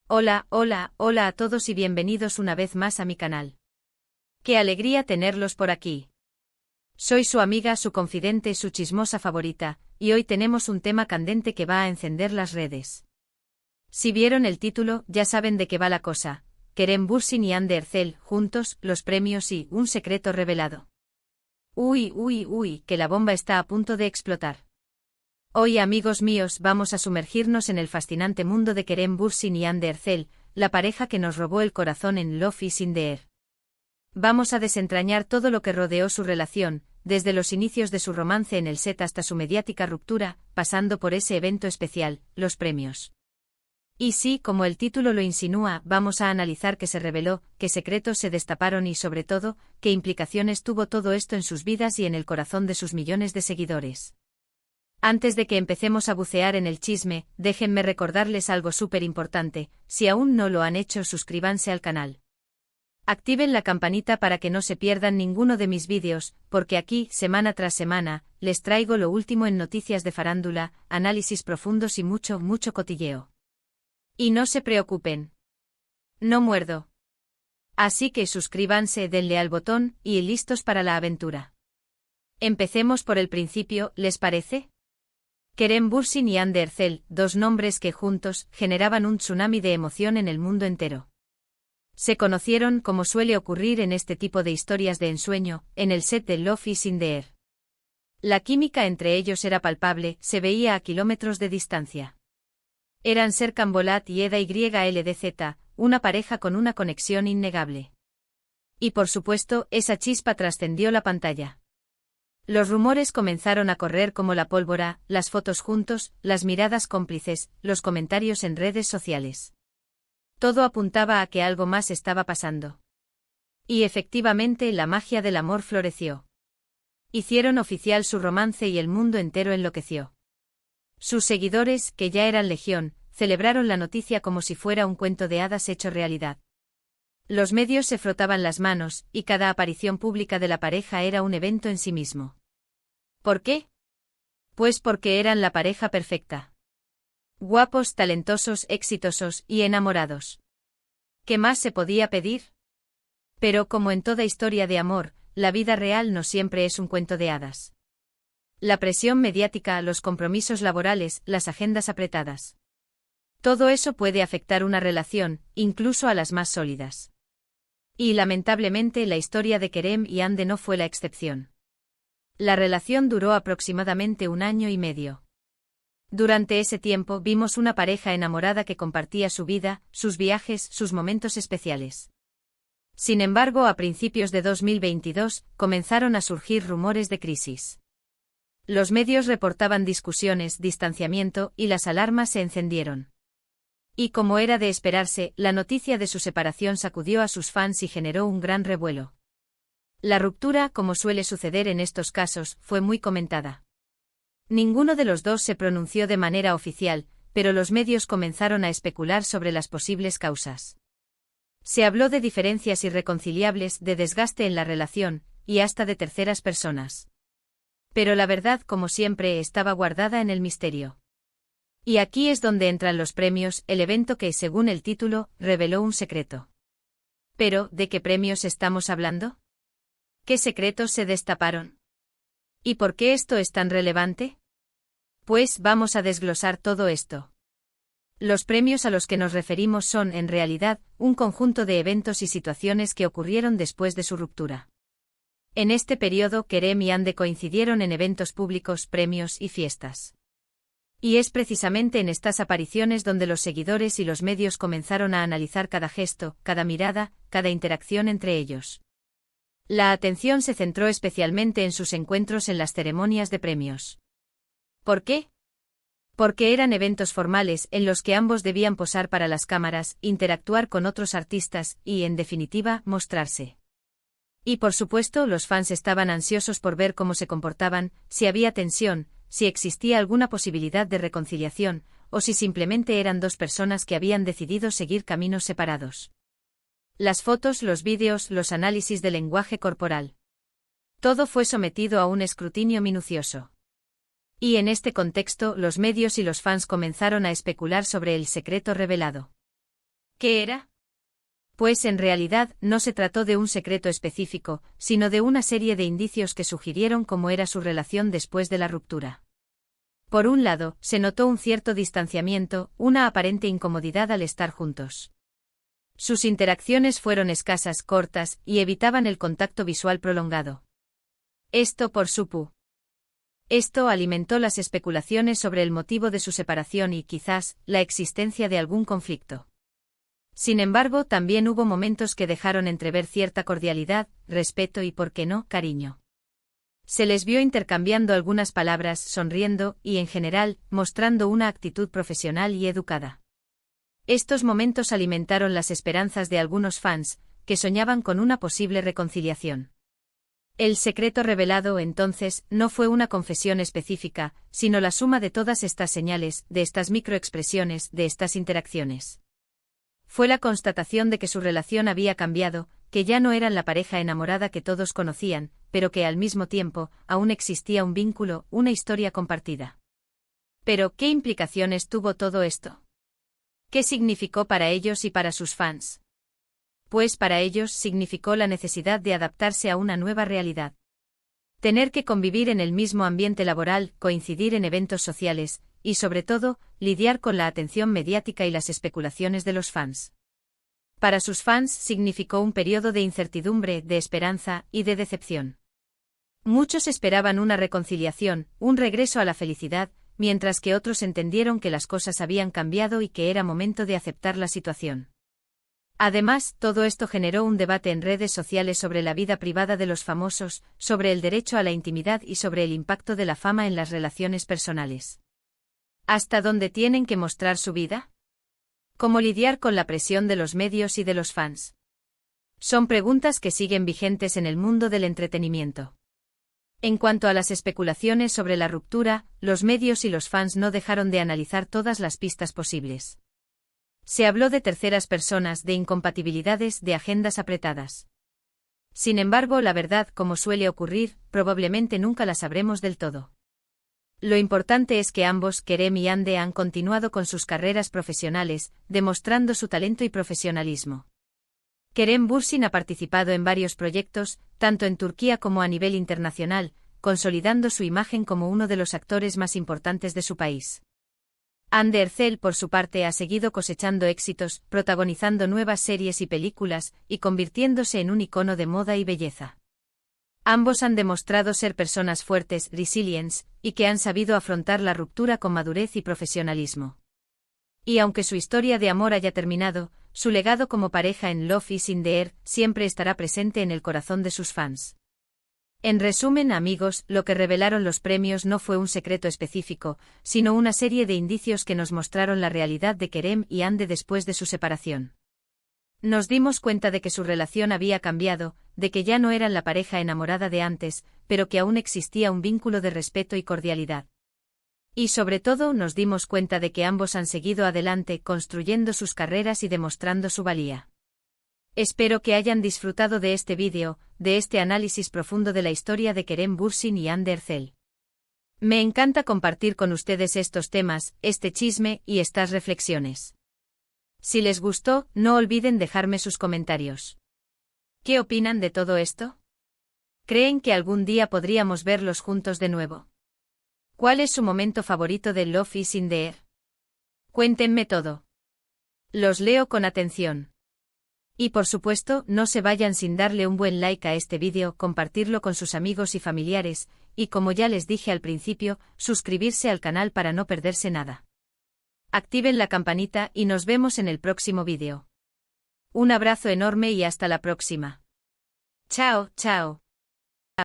Hola, hola, hola a todos y bienvenidos una vez más a mi canal. ¡Qué alegría tenerlos por aquí! Soy su amiga, su confidente, su chismosa favorita, y hoy tenemos un tema candente que va a encender las redes. Si vieron el título, ya saben de qué va la cosa. Kerem Bürsin y Hande Erçel, juntos, los premios y un secreto revelado. Uy, que la bomba está a punto de explotar. Hoy, amigos míos, vamos a sumergirnos en el fascinante mundo de Kerem Bürsin y Hande Erçel, la pareja que nos robó el corazón en Love is in the Air. Vamos a desentrañar todo lo que rodeó su relación, desde los inicios de su romance en el set hasta su mediática ruptura, pasando por ese evento especial, los premios. Y sí, como el título lo insinúa, vamos a analizar qué se reveló, qué secretos se destaparon y, sobre todo, qué implicaciones tuvo todo esto en sus vidas y en el corazón de sus millones de seguidores. Antes de que empecemos a bucear en el chisme, déjenme recordarles algo súper importante: si aún no lo han hecho, suscríbanse al canal. Activen la campanita para que no se pierdan ninguno de mis vídeos, porque aquí, semana tras semana, les traigo lo último en noticias de farándula, análisis profundos y mucho cotilleo. Y no se preocupen. No muerdo. Así que suscríbanse, denle al botón, y listos para la aventura. Empecemos por el principio, ¿les parece? Kerem Bürsin y Hande Erçel, dos nombres que juntos generaban un tsunami de emoción en el mundo entero. Se conocieron, como suele ocurrir en este tipo de historias de ensueño, en el set de Love is in the Air. La química entre ellos era palpable, se veía a kilómetros de distancia. Eran Serkan Bolat y Eda YLDZ, una pareja con una conexión innegable. Y por supuesto, esa chispa trascendió la pantalla. Los rumores comenzaron a correr como la pólvora, las fotos juntos, las miradas cómplices, los comentarios en redes sociales. Todo apuntaba a que algo más estaba pasando. Y efectivamente, la magia del amor floreció. Hicieron oficial su romance y el mundo entero enloqueció. Sus seguidores, que ya eran legión, celebraron la noticia como si fuera un cuento de hadas hecho realidad. Los medios se frotaban las manos, y cada aparición pública de la pareja era un evento en sí mismo. ¿Por qué? Pues porque eran la pareja perfecta. Guapos, talentosos, exitosos y enamorados. ¿Qué más se podía pedir? Pero como en toda historia de amor, la vida real no siempre es un cuento de hadas. La presión mediática, los compromisos laborales, las agendas apretadas. Todo eso puede afectar una relación, incluso a las más sólidas. Y lamentablemente la historia de Kerem y Hande no fue la excepción. La relación duró aproximadamente 1 año y medio. Durante ese tiempo vimos una pareja enamorada que compartía su vida, sus viajes, sus momentos especiales. Sin embargo, a principios de 2022, comenzaron a surgir rumores de crisis. Los medios reportaban discusiones, distanciamiento, y las alarmas se encendieron. Y como era de esperarse, la noticia de su separación sacudió a sus fans y generó un gran revuelo. La ruptura, como suele suceder en estos casos, fue muy comentada. Ninguno de los dos se pronunció de manera oficial, pero los medios comenzaron a especular sobre las posibles causas. Se habló de diferencias irreconciliables, de desgaste en la relación, y hasta de terceras personas. Pero la verdad, como siempre, estaba guardada en el misterio. Y aquí es donde entran los premios, el evento que, según el título, reveló un secreto. Pero, ¿de qué premios estamos hablando? ¿Qué secretos se destaparon? ¿Y por qué esto es tan relevante? Pues vamos a desglosar todo esto. Los premios a los que nos referimos son, en realidad, un conjunto de eventos y situaciones que ocurrieron después de su ruptura. En este periodo, Kerem y Hande coincidieron en eventos públicos, premios y fiestas. Y es precisamente en estas apariciones donde los seguidores y los medios comenzaron a analizar cada gesto, cada mirada, cada interacción entre ellos. La atención se centró especialmente en sus encuentros en las ceremonias de premios. ¿Por qué? Porque eran eventos formales en los que ambos debían posar para las cámaras, interactuar con otros artistas y, en definitiva, mostrarse. Y por supuesto, los fans estaban ansiosos por ver cómo se comportaban, si había tensión, si existía alguna posibilidad de reconciliación, o si simplemente eran dos personas que habían decidido seguir caminos separados. Las fotos, los vídeos, los análisis del lenguaje corporal. Todo fue sometido a un escrutinio minucioso. Y en este contexto, los medios y los fans comenzaron a especular sobre el secreto revelado. ¿Qué era? Pues en realidad no se trató de un secreto específico, sino de una serie de indicios que sugirieron cómo era su relación después de la ruptura. Por un lado, se notó un cierto distanciamiento, una aparente incomodidad al estar juntos. Sus interacciones fueron escasas, cortas, y evitaban el contacto visual prolongado. Esto por Supu. Esto alimentó las especulaciones sobre el motivo de su separación y, quizás, la existencia de algún conflicto. Sin embargo, también hubo momentos que dejaron entrever cierta cordialidad, respeto y, por qué no, cariño. Se les vio intercambiando algunas palabras, sonriendo y, en general, mostrando una actitud profesional y educada. Estos momentos alimentaron las esperanzas de algunos fans, que soñaban con una posible reconciliación. El secreto revelado, entonces, no fue una confesión específica, sino la suma de todas estas señales, de estas microexpresiones, de estas interacciones. Fue la constatación de que su relación había cambiado, que ya no eran la pareja enamorada que todos conocían, pero que al mismo tiempo, aún existía un vínculo, una historia compartida. Pero, ¿qué implicaciones tuvo todo esto? ¿Qué significó para ellos y para sus fans? Pues para ellos significó la necesidad de adaptarse a una nueva realidad. Tener que convivir en el mismo ambiente laboral, coincidir en eventos sociales, y sobre todo, lidiar con la atención mediática y las especulaciones de los fans. Para sus fans significó un periodo de incertidumbre, de esperanza y de decepción. Muchos esperaban una reconciliación, un regreso a la felicidad, mientras que otros entendieron que las cosas habían cambiado y que era momento de aceptar la situación. Además, todo esto generó un debate en redes sociales sobre la vida privada de los famosos, sobre el derecho a la intimidad y sobre el impacto de la fama en las relaciones personales. ¿Hasta dónde tienen que mostrar su vida? ¿Cómo lidiar con la presión de los medios y de los fans? Son preguntas que siguen vigentes en el mundo del entretenimiento. En cuanto a las especulaciones sobre la ruptura, los medios y los fans no dejaron de analizar todas las pistas posibles. Se habló de terceras personas, de incompatibilidades, de agendas apretadas. Sin embargo, la verdad, como suele ocurrir, probablemente nunca la sabremos del todo. Lo importante es que ambos, Kerem y Hande, han continuado con sus carreras profesionales, demostrando su talento y profesionalismo. Kerem Bürsin ha participado en varios proyectos, tanto en Turquía como a nivel internacional, consolidando su imagen como uno de los actores más importantes de su país. Hande Erçel, por su parte, ha seguido cosechando éxitos, protagonizando nuevas series y películas, y convirtiéndose en un icono de moda y belleza. Ambos han demostrado ser personas fuertes, resilientes, y que han sabido afrontar la ruptura con madurez y profesionalismo. Y aunque su historia de amor haya terminado, su legado como pareja en Love is in the Air siempre estará presente en el corazón de sus fans. En resumen, amigos, lo que revelaron los premios no fue un secreto específico, sino una serie de indicios que nos mostraron la realidad de Kerem y Hande después de su separación. Nos dimos cuenta de que su relación había cambiado, de que ya no eran la pareja enamorada de antes, pero que aún existía un vínculo de respeto y cordialidad. Y sobre todo nos dimos cuenta de que ambos han seguido adelante construyendo sus carreras y demostrando su valía. Espero que hayan disfrutado de este vídeo, de este análisis profundo de la historia de Kerem Bürsin y Hande Erçel. Me encanta compartir con ustedes estos temas, este chisme y estas reflexiones. Si les gustó, no olviden dejarme sus comentarios. ¿Qué opinan de todo esto? ¿Creen que algún día podríamos verlos juntos de nuevo? ¿Cuál es su momento favorito de Love is in the Air? Cuéntenme todo. Los leo con atención. Y por supuesto, no se vayan sin darle un buen like a este vídeo, compartirlo con sus amigos y familiares, y como ya les dije al principio, suscribirse al canal para no perderse nada. Activen la campanita y nos vemos en el próximo vídeo. Un abrazo enorme y hasta la próxima. Chao, chao.